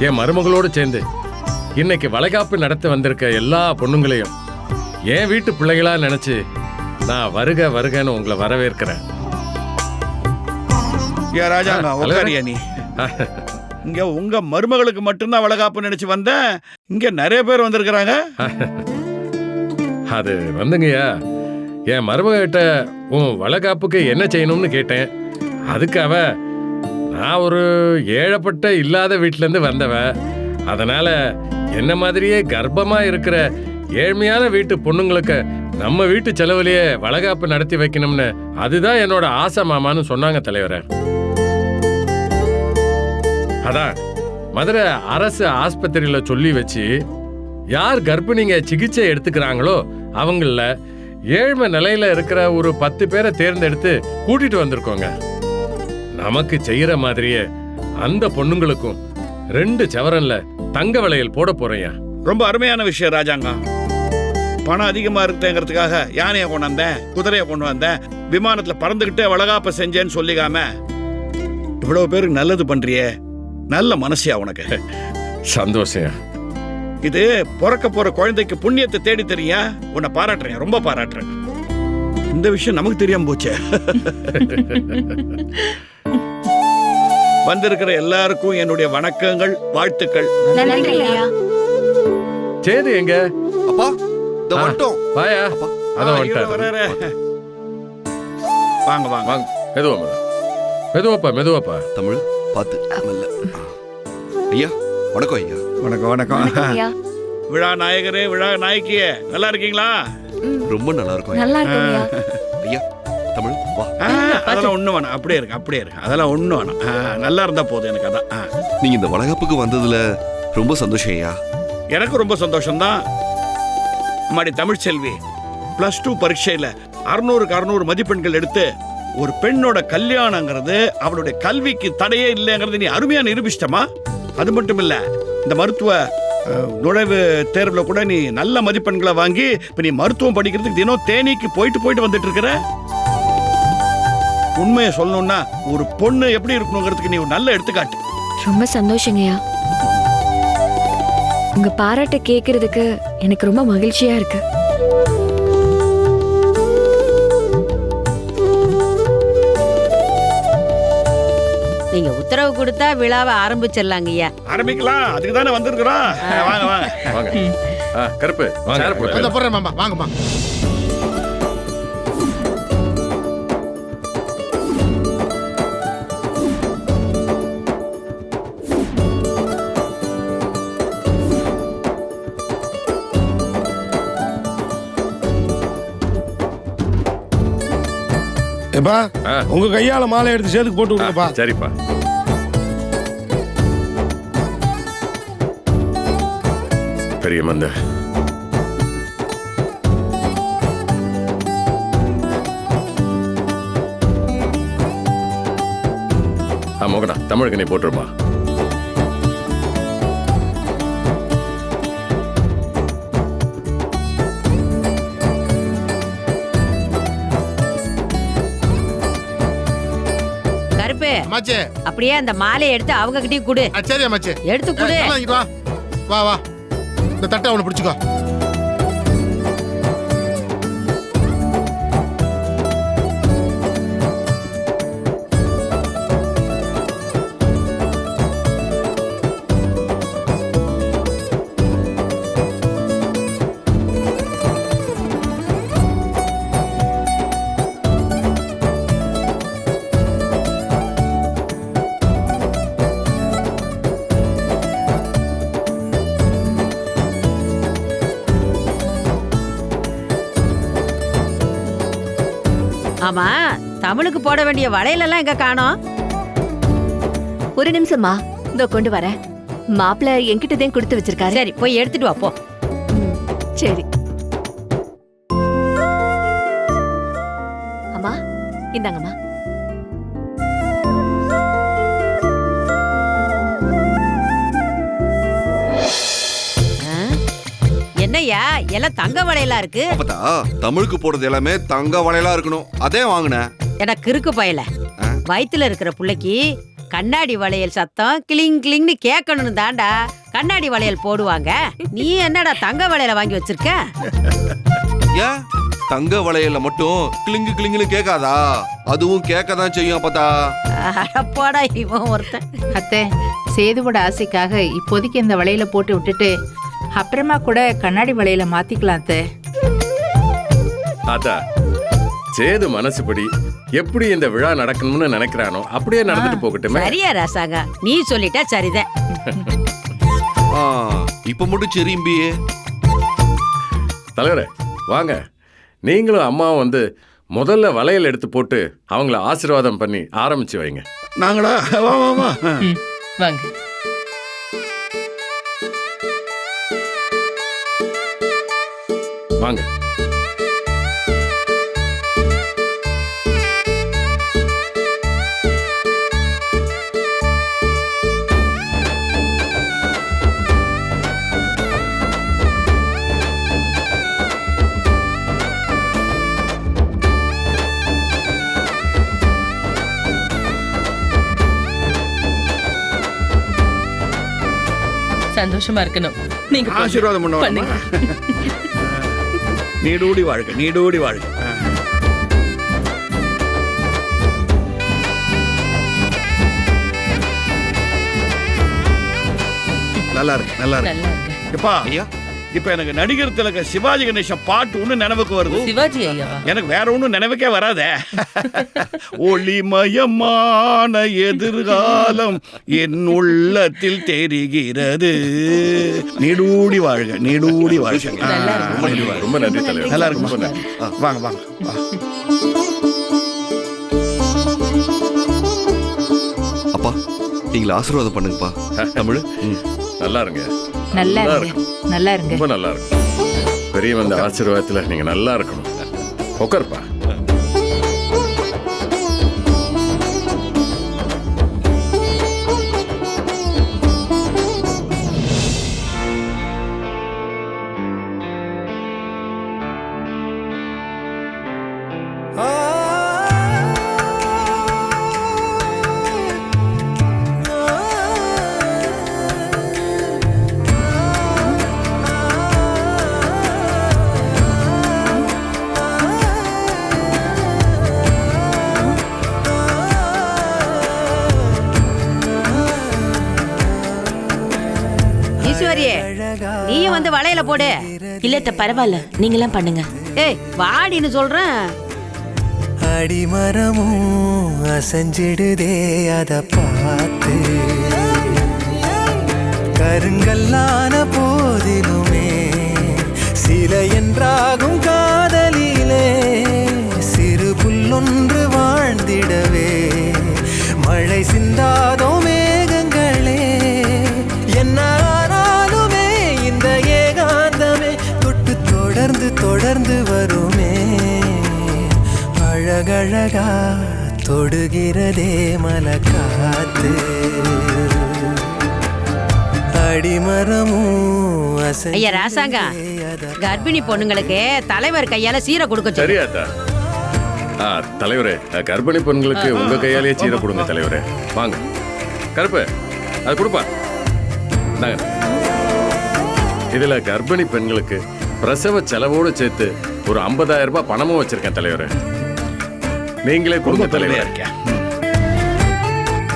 என் மருமகளோடு சேர்ந்து இன்னைக்கு வளைகாப்பு நடத்த வந்திருக்க எல்லா பொண்ணுங்களையும் என் வீட்டு பிள்ளைகளா நினைச்சு நான் வருக வருகன்னு உங்களை வரவேற்கிறேன். ராஜாங்க உட்காரியா நீ? இங்க உங்க மருமகளுக்கு மட்டும்தான் வளைகாப்பு நினைச்சு வந்தேன். இங்க நிறைய பேர் வந்திருக்கிறாங்க. அது வந்துங்கய்யா, என் மருமகிட்ட உன் வளைகாப்புக்கு என்ன செய்யணும்னு கேட்டேன். அதுக்கு அவ நான் ஒரு ஏழைப்பட்ட இல்லாத வீட்டிலேருந்து வந்தவ, அதனால என்ன மாதிரியே கர்ப்பமா இருக்கிற ஏழ்மையான வீட்டு பொண்ணுங்களுக்கு நம்ம வீட்டு செலவுலயே வளைகாப்பு நடத்தி வைக்கணும்னு அதுதான் என்னோட ஆசை மாமான்னு சொன்னாங்க தலைவரே. அதான் மதுரை அரசு ஆஸ்பத்திரியில சொல்லி வச்சு யார் கர்ப்பிணிங்க சிகிச்சை எடுத்துக்கிறாங்களோ அவங்கள ஏழ்மை நிலையில இருக்கிற ஒரு 10 பேரை தேர்ந்தெடுத்து கூட்டிட்டு வந்திருக்கோங்க. நமக்கு செய்யற மாதிரியே அந்த பொண்ணுங்களுக்கும் 2 சவரன்ல தங்க வளையல் போட போறேன். ரொம்ப அருமையான விஷயம் ராஜாங்க. பணம் அதிகமா இருக்குங்கிறதுக்காக யானையை கொண்டு வந்தேன், குதிரையை கொண்டு வந்தேன், விமானத்துல பறந்துகிட்டே வளைகாப்ப செஞ்சேன்னு சொல்லிக்காம இவ்வளவு பேருக்கு நல்லது பண்றியே, நல்ல மனசியா உனக்கு. சந்தோஷம். இது பிறக்க போற குழந்தைக்கு புண்ணியத்தை தேடி தெரியா. உன்னை பாராட்டுறேன், ரொம்ப பாராட்டுறேன். இந்த விஷயம் நமக்கு தெரியாம போச்சே. வந்திருக்கிற எல்லாருக்கும் என்னுடைய வணக்கங்கள், வாழ்த்துக்கள். சேது எங்க? அப்பா இந்த வந்துட்டோம். வாயா. அதான் வந்துட்டாரு. வாங்க வாங்க வாங்க. மெதுவாப்பா மெதுவாப்பா. தமிழ் பார்த்து மெல்ல. ஐயா வணக்கம். ஐயா வணக்கம் வணக்கம். விழா நாயகரே, விழா நாயகியே, நல்லா இருக்கீங்களா? ரொம்ப நல்லா இருக்கும். நல்லா இருக்கீங்க ஐயா. தமிழ் வா. அதெல்லாம் ஒண்ணு வேணாம், அப்படியே இருக்கு அப்படியே இருக்கு. அதெல்லாம் ஒண்ணு வேணாம், நல்லா இருந்தா போதும் எனக்கு. அதான் நீங்க இந்த வளைகாப்புக்கு வந்ததுல ரொம்ப சந்தோஷம் ஐயா. எனக்கு ரொம்ப சந்தோஷம்தான். மாடி தமிழ்ச்செல்வி +2 பரீட்சையில 600க்கு 600 மதிப்பெண்கள் எடுத்து ஒரு பெண்ணோட கல்யாணங்கிறது அவளுடைய கல்விக்கு தடையே இல்லைங்கிறது நீ அருமையா நிரூபிச்சிட்டமா. அது மட்டும் இல்ல, இந்த மருத்துவ நுழைவு தேர்வுல கூட நீ நல்ல மதிப்பெண்களை வாங்கி இப்ப நீ மருத்துவம் படிக்கிறதுக்கு தினம் தேனிக்கு போயிட்டு வந்துட்டு இருக்கிற. உண்மையை சொல்லணும்னா ஒரு பொண்ணு எப்படி இருக்கணுங்கிறதுக்கு நீ ஒரு நல்ல எடுத்துக்காட்டு. ரொம்ப சந்தோஷங்கய்யா. உங்க பாராட்ட கேக்குறதுக்கு எனக்கு ரொம்ப மகிழ்ச்சியா இருக்கு. நீங்க உத்தரவு கொடுத்தா விழாவை ஆரம்பிச்சிடலாங்கய்யா. ஆரம்பிக்கலாம், அதுக்கு தானே வந்திருக்கிறோம். வாங்க வாங்க வாங்க. கருப்பு வாங்க. போறேன் மாமா, வாங்கம்மா. ஏப்பா உங்க கையால மாலை எடுத்து சேதுக்கு போட்டு விடுங்கப்பா. சரிப்பா. பெரிய மந்த மோகனா தமிழுக்கு நீ போட்டுருப்பா. அம்மாச்சே அப்படியே அந்த மாலையை எடுத்து அவங்க கிட்டயும் கொடு. சரி அம்மாச்சே, எடுத்து கொடு. வா வா வா, இந்த தட்டை அவனை பிடிச்சுக்கோ. ஆமா, தமிழுக்கு போட வேண்டிய வளையலெல்லாம் எங்க காணோம்? ஒரு நிமிஷமா, இதோ கொண்டு வரேன். மாப்பிள்ள என்கிட்டதான் கொடுத்து வச்சிருக்காரு. சரி, போய் எடுத்துட்டு வா போ. சரி அம்மா, இந்தாங்கம்மா. என்னய்யா எல்லாம் தங்க வளையலா இருக்கு? அப்பதா தமிழுக்கு போடுறது எல்லாமே தங்க வளையலா இருக்கணும், அதே வாங்கினேன். எனக்கு இருக்கு பயல. வயித்துல இருக்கிற புள்ளைக்கு கண்ணாடி வளையல் சத்தம் கிளிங் கிளிங்னு கேட்கணும்னு தாண்டா கண்ணாடி வளையல் போடுவாங்க. நீ என்னடா தங்க வளையல வாங்கி வச்சிருக்க? ஏன் தங்க வளையல்ல மட்டும் கிளிங்கு கிளிங்குன்னு கேட்காதா? அதுவும் கேட்கதான் செய்யும் அப்பதா. அடப்பாடா இவன் ஒருத்தன். அத்தை, சேதுவோட ஆசைக்காக இப்போதைக்கு இந்த வளையல போட்டு விட்டுட்டு அப்புறமா கூட கண்ணாடி வளையல மாத்திக்கலாம் அத்தை. அதா சேது மனசுப்படி எப்படி இந்த விழா நடக்கணும்னு நினைக்கிறானோ அப்படியே நடந்துட்டு போகட்டுமே. சரியா ராசாங்க, நீ சொல்லிட்டா சரிதான். இப்ப மட்டும் சரிம்பி. தலைவரே வாங்க, நீங்களும் அம்மாவும் வந்து முதல்ல வளையல் எடுத்து போட்டு அவங்கள ஆசீர்வாதம் பண்ணி ஆரம்பிச்சு வைங்க. நாங்களா? வா வா வா. வாங்க. வாங்க. சந்தோஷமா இருக்கணும். நீங்க ஆசீர்வாதம் பண்ணுவாங்க. நீடூடி வாழ்க, நீடூடி வாழ்க. நல்லா இருக்கு, நல்லா இருக்கு. நல்லா இருக்கு. எப்பா ஐயா, இப்ப எனக்கு நடிகர் திலக சிவாஜி கணேசன் பாட்டு ஒண்ணு நினைவுக்கு வருது. சிவாஜி ஐயாவா? எனக்கு வேற ஒண்ணும் நினைவுக்கே வராதே. ஒளிமயமான எதிர்காலம் என் உள்ளத்தில் தெரிகிறது. நீடூடி வாழ்க, நீடூடி வாழ்க. நல்லா இருக்கு. ரொம்ப நன்றி தலைவர். நல்லா இருக்கு. ரொம்ப நன்றி. வாங்க வாங்க வா. அப்பா நீங்கள ஆசீர்வாதம் பண்ணுங்கப்பா. தமிழ் நல்லா இருங்க. நல்லா இருங்க, நல்லா இருங்க. ரொம்ப நல்லா இருக்கும். பெரிய வந்த ஆசீர்வாதத்துல நீங்க நல்லா இருக்கணும். உட்காருப்பா. ஈஸ்வரியே, நீயும் வந்து வளையல போடு. இல்லத்த பரவாயில்ல, நீங்களாம் பண்ணுங்க. ஏய் வாடின்னு சொல்றேன். அடிமரமும் அசைஞ்சிடுதே அத பார்த்து, கருங்கல்லான போதிலுமே சில என்றாகும் காதலிலே சிறு புல்லொன்று வாழ்ந்திடவே மழை சிந்தாதோ மேகங்களே. என்ன ஆனாலுமே இந்த ஏகாந்தமே தொட்டு தொடர்ந்து தொடர்ந்து வருமே. அழகழகா தொடுகிறதே மலக்காத்து, அடிமரமும் ஐயா ராசாங்க, கர்ப்பிணி பொண்ணுங்களுக்கு தலைவர் கையால சீரை கொடுக்க சொல்லு. சரியாத்தா. தலைவரே, கர்ப்பிணி பெண்களுக்கு உங்க கையாலேயே சீரை கொடுங்க தலைவரே. வாங்க கருப்பு, அது கொடுப்பா. இதுல கர்ப்பிணி பெண்களுக்கு பிரசவ செலவோடு சேர்த்து ஒரு 50,000 ரூபாய் பணமும் வச்சிருக்கேன் தலைவரே. நீங்களே கொடுங்க தலைவரே.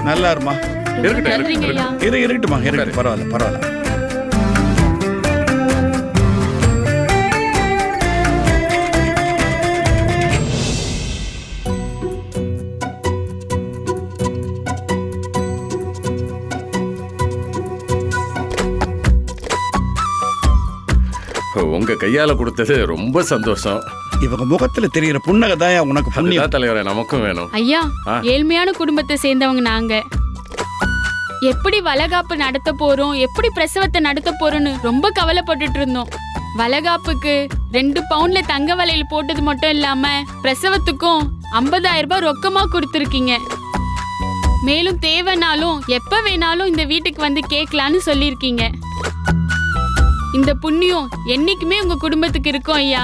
நல்லா இருமா. இருக்கட்டும் இருக்கட்டுமா, இருக்கட்டும். பரவாயில்ல பரவாயில்ல. உங்க கையால கொடுத்தது ரொம்ப சந்தோஷம். இவங்க முகத்துல தெரிகிற புன்னகை தான் உனக்கு புண்ணியம் தலைவரே, நமக்கும் வேணும். ஐயா, ஏழ்மையான குடும்பத்தை சேர்ந்தவங்க நாங்க. எப்படி வளகாப்பு நடத்த போறோம், எப்படி பிரசவத்தை நடத்த போறோம்னு ரொம்ப கவலைப்பட்டுட்டு இருந்தோம். வளகாப்புக்கு 2 பவுன்ல தங்க வளையல் போட்டது மட்டும் இல்லாம பிரசவத்துக்கும் 50,000 ரூபாய் ரொக்கமா கொடுத்துருக்கீங்க. மேலும் தேவைனாலும் எப்ப வேணாலும் இந்த வீட்டுக்கு வந்து கேட்கலான்னு சொல்லியிருக்கீங்க. இந்த புண்ணியம் என்னைக்குமே உங்க குடும்பத்துக்கு இருக்கும் ஐயா.